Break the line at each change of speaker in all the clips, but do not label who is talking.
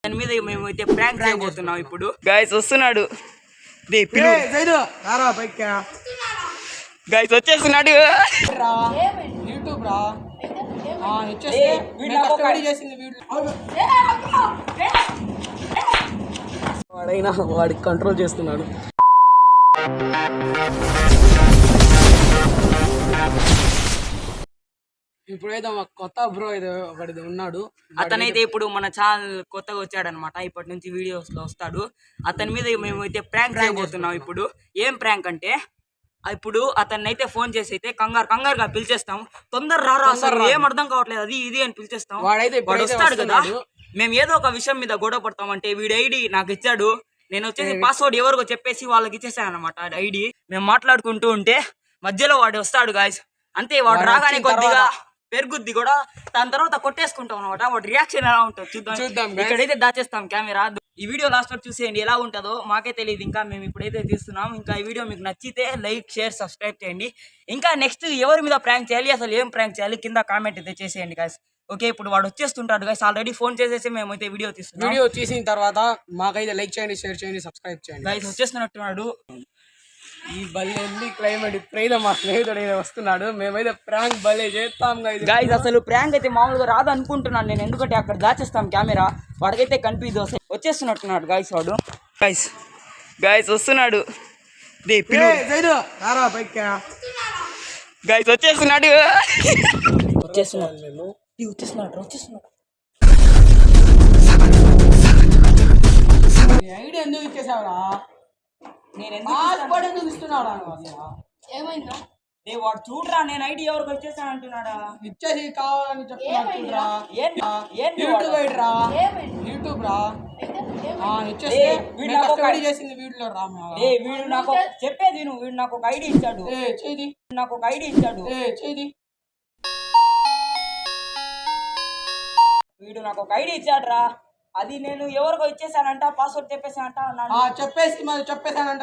దాని మీద మేమైతే ప్రాంక్ చేయబోతున్నాం ఇప్పుడు. గైస్ వస్తున్నాడు, గైస్ వచ్చేస్తున్నాడు.
వాడైనా వాడికి కంట్రోల్ చేస్తున్నాడు. ఇప్పుడైతే మా కొత్త బ్రో ఒకటి ఉన్నాడు.
అతనైతే ఇప్పుడు మన ఛానల్ కొత్తగా వచ్చాడనమాట. ఇప్పటి నుంచి వీడియోస్ లో వస్తాడు. అతని మీద మేమైతే ప్రాంక్ చేయబోతున్నాం ఇప్పుడు. ఏం ప్రాంక్ అంటే, ఇప్పుడు అతన్ని అయితే ఫోన్ చేసి అయితే కంగారుగా పిలిచేస్తాం. తొందర రారా, అసలు ఏం అర్థం కావట్లేదు అది ఇది అని పిలిచేస్తాం. వాడు వస్తాడు కదా, మేము ఏదో ఒక విషయం మీద గొడవ పడతామంటే వీడి ఐడి నాకు ఇచ్చాడు. నేను వచ్చేసి పాస్వర్డ్ ఎవరికో చెప్పేసి వాళ్ళకి ఇచ్చేసాను అనమాట ఐడి. మేము మాట్లాడుకుంటూ ఉంటే మధ్యలో వాడు వస్తాడు గాయస్. అంతే, వాడు రాగానే కొద్దిగా పెరుగుద్ది కూడా, దాని తర్వాత కొట్టేసుకుంటాం అనమాట. వాటి రియాక్షన్ ఎలా ఉంటుంది చూద్దాం. ఇక్కడైతే దాచేస్తాం కెమెరా. ఈ వీడియో లాస్ట్ వరకు చూసేయండి, ఎలా ఉంటుందో మాకే తెలియదు. ఇంకా మేము ఇప్పుడైతే తీస్తున్నాం. ఇంకా ఈ వీడియో మీకు నచ్చితే లైక్, షేర్, సబ్స్క్రైబ్ చేయండి. ఇంకా నెక్స్ట్ ఎవరి మీద ప్రాంక్ చేయాలి, అసలు ఏం ప్రాంక్ చేయాలి కింద కామెంట్ అయితే చేసేయండి గాయస్. ఓకే, ఇప్పుడు వాడు వచ్చేస్తుంటాడు గాయస్. ఆల్రెడీ ఫోన్ చేసేసి మేమైతే వీడియో తీస్తున్నాం.
వీడియో తీసిన తర్వాత మాకైతే లైక్ చేయండి, షేర్ చేయండి, సబ్స్క్రైబ్ చేయండి
గాయస్. వచ్చేస్తున్నట్టున్నాడు.
ఈ భలే క్లైమేట్ ఇప్పుడైతే మా స్నేహితుడు వస్తున్నాడు. మేమైతే ప్రాంక్ భలే చేస్తాం
గైస్. అసలు ప్రాంక్ అయితే మామూలుగా రాదు అనుకుంటున్నాను నేను, ఎందుకంటే అక్కడ దాచేస్తాం కెమెరా. వాడికైతే కన్ఫ్యూజ్ వచ్చేస్తున్నట్టున్నాడు గాయస్ వాడు. గైస్ వస్తున్నాడు. గైస్ వచ్చేస్తున్నాడు.
ఐడియా ఎందుకు ఇచ్చేసావురా?
నేను
ఎందుకు ఇస్తున్నాడా?
ఏమైందా?
వాడు చూడరా, నేను ఐడి ఎవరికి వచ్చేసాను అంటున్నాడా.
ఇచ్చేసి కావాలని చెప్తున్నా. యూట్యూబ్ రా చేసింది వీడియో రా.
వీడు నాకు చెప్పేది నువ్వు. వీడు నాకు ఒక ఐడి ఇచ్చాడు. వీడు నాకు ఒక ఐడి ఇచ్చాడు రా. అది నేను ఎవరికో ఇచ్చేసానంట, పాస్వర్డ్ చెప్పేసానంట.
చెప్పేసానంట.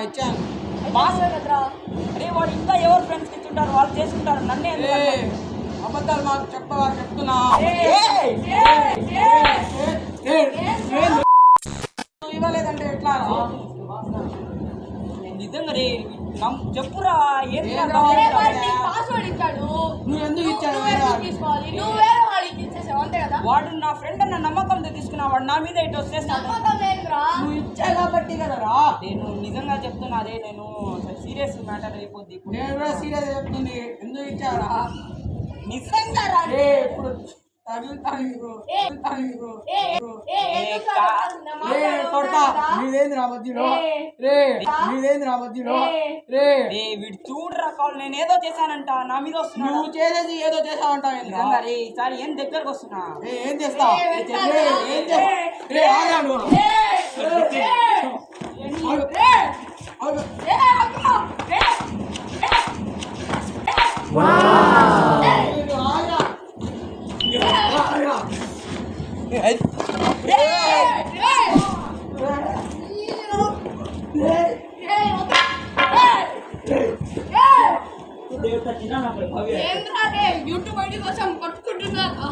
ఇచ్చాను.
అరే వాడు ఇంకా ఎవరు ఫ్రెండ్స్ ఇచ్చుంటారు, వాళ్ళు చేసుకుంటారు. నన్నే
అబద్ధాలు మాకు చెప్తున్నా. ఇవ్వలేదంటే ఎట్లా?
నిజంగా రే చెప్పురా.
పాస్వర్డ్ ఇచ్చాడు,
నువ్వు ఎందుకు ఇచ్చాడు?
వాడు నా ఫ్రెండ్ అన్న నమ్మకంతో తీసుకున్నా. వాడు నా మీద ఇటు వచ్చేస్తాడు.
నువ్వు ఇచ్చా కాబట్టి కదరా.
నేను నిజంగా చెప్తున్నా. అదే నేను సీరియస్ మ్యాటర్ అయిపోద్ది.
నేను కూడా సీరియస్ చెప్తుంది. ఎందుకు ఇచ్చారా?
నిజంగా
ఇప్పుడు
వీడు చూడరా కాల్. నేను ఏదో చేశానంట, నా మీద వస్తున్నా.
నువ్వు చేసేసి ఏదో చేసావంటా.
ఈసారి ఏం దగ్గరకు వస్తున్నా.
ఏం చేస్తావు?
యూట్యూబ్ ఐడి కోసం కొట్టుకుంటున్నారా?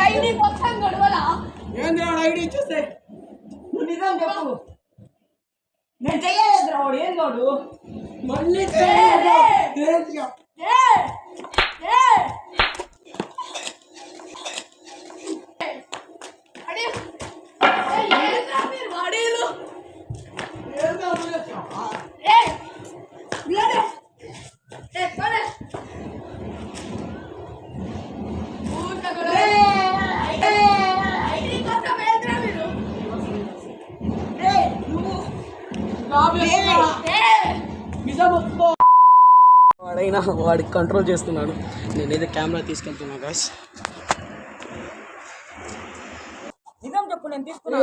ఐడి మొత్తం గొడవలా?
ఐడి ఇచ్చేస్తే
నువ్వు నిజం చెప్పు. నేను చెయ్యలేదు వాడు. ఏం వాడు
మళ్ళీ వాడైనా వాడికి కంట్రోల్ చేస్తున్నాడు. నేనైతే కెమెరా తీసుకెళ్తున్నా గాయ్స్.
నిజం చెప్పు, నేను తీసుకున్నా.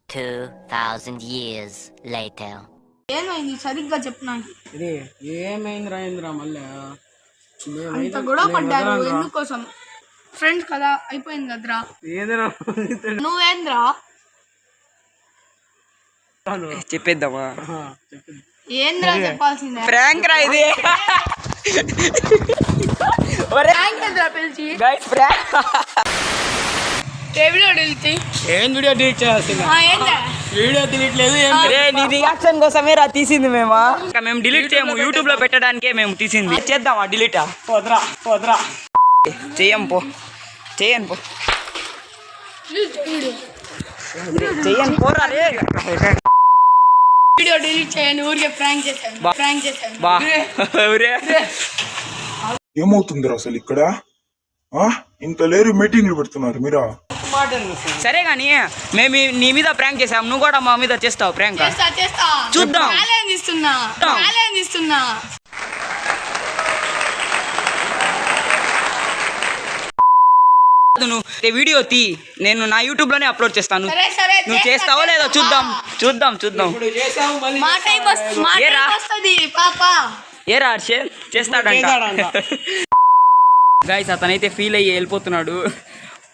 2000 years later.
ఏమైంది సరిగ్గా చెప్పు నాకు.
ఇది ఏమైందిరా ఏందిరా మళ్ళీ
అంత గొడవ పడ్డారు ఎందుకోసం? ఫ్రెండ్స్ కదా, అయిపోయింది కదరా.
ఏదిరా
నువ్వేంద్రా?
చెప్పేద్దామా?
ఏంద్రా చెప్పాల్సిందే?
ప్రాంక్ రా ఇది.
ప్రాంక్ ఏంద్రా పిలిచి?
Guys prank.
ఏ వీడియో డిలీట్ చెయ్యి.
ఏం వీడియో డిలీట్ చేయాల్సింది?
ఏంద్రా?
వీడియో తెలియట్లేదు ఏం
రే నీ రియాక్షన్ కోసమే రా తీసింది మేము. ఇంకా మేము డిలీట్ చేయము, యూట్యూబ్ లో పెట్టడానికే మేము తీసింది. చేద్దామా డిలీటా?
వదరా
చెయ్యం పో, చెయ్యను పో,
వీడియో
చెయ్యను పోరా రే.
వీడియో డిలీట్ చేయండి, ఊరికే ప్రాంక్ చేశాను. ప్రాంక్ చేశాను.
బా రే.
ఏమవుతుందిరా అసలు ఇక్కడ ఇంత లేరు మీటింగ్లు పెడుతున్నారు మీరా?
సరే గాని మేము నీ మీద ప్రాంక్ చేసాం, నువ్వు కూడా మా మీద చేస్తావు ప్రాంక్?
చేస్తా
చూద్దాం.
ఛాలెంజ్ ఇస్తున్నా.
నువ్వు వీడియో తీ, నేను నా యూట్యూబ్ లోనే అప్లోడ్ చేస్తాను.
సరే
నువ్వు చేస్తావో లేదో చూద్దాం.
ఇప్పుడు చేసావు మళ్ళీ
మా టైం వస్తుంది పాప.
ఏరా హర్షే చేస్తాడంట.
చేస్తాడంట.
గైస్ అతనైతే ఫీల్ అయ్యి వెళ్ళిపోతున్నాడు,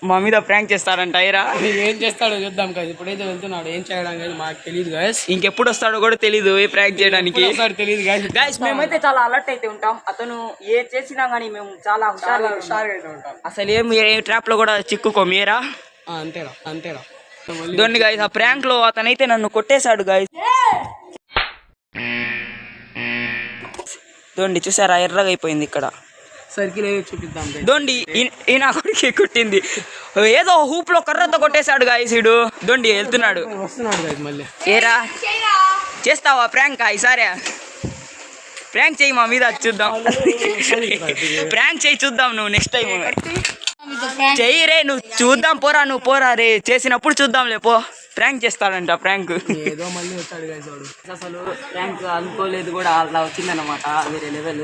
మా మీద ప్రాంక్ చేస్తాడంట. ఏరా
ఏం చేస్తాడో చూద్దాం కదా. ఇప్పుడైతే వెళ్తున్నాడు, ఏం చేయడం కానీ మాకు తెలియదు గాయస్.
ఇంకెప్పుడు వస్తాడో కూడా తెలీదు ఏ ప్రాంక్ చేయడానికి.
తెలియదు గాయస్.
గైస్ మేమైతే చాలా అలర్ట్ అయితే ఉంటాం. అతను ఏ చేసినా కానీ మేము చాలా
హుషారుగా అయితే ఉంటాం.
అసలు ఏ ట్రాప్ లో కూడా చిక్కుకోం. ఏరా
అంతేరా
దొండి గైస్, ఆ ప్రాంక్ లో అతనైతే నన్ను కొట్టేశాడు గైస్. దొండి చూసారా ఎర్రగా అయిపోయింది ఇక్కడ.
సర్కిల్ ఏదో చూపిద్దాం.
దొండి ఈయన కొడుకు కొట్టింది, ఏదో హూప్ లో కర్రతో కొట్టేశాడు గాయస్. ఈడు దొండి వెళ్తున్నాడు.
వస్తున్నాడు గాయస్ మళ్ళీ.
ఏరా చేస్తావా ప్రాంక్? ఈసారి ప్రాంక్ చేయి మా మీద, చూద్దాం. ప్రాంక్ చేయి చూద్దాం, నువ్వు నెక్స్ట్ టైం చెయ్యి రే. నువ్వు చూద్దాం పోరా, నువ్వు పోరా రే. చేసినప్పుడు చూద్దాంలే పో. ప్రాంక్ చేస్తాడంట ప్రాంక్.
ఏదో మళ్ళీ వచ్చాడు గాయస్ వాడు.
అసలు ప్రాంక్ అనుకోలేదు కూడా, అలా వచ్చిందనమాట వేరే లెవెల్.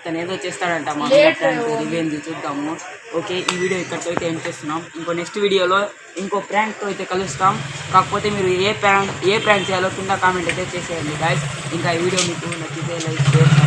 తను ఏదో చేస్తాడంట మా ప్రాంక్ రివెంజ్ చూద్దాము. ఓకే, ఈ వీడియో ఇక్కడితో అయితే ఎండ్ చేస్తున్నాం. ఇంకో నెక్స్ట్ వీడియోలో ఇంకో ప్రాంక్తో అయితే కలుస్తాం. కాకపోతే మీరు ఏ ప్రాంక్ చేయాలో కింద కామెంట్ అయితే చేసేయండి గాయస్. ఇంకా ఈ వీడియో మీకు నచ్చితే లైక్ చేయండి.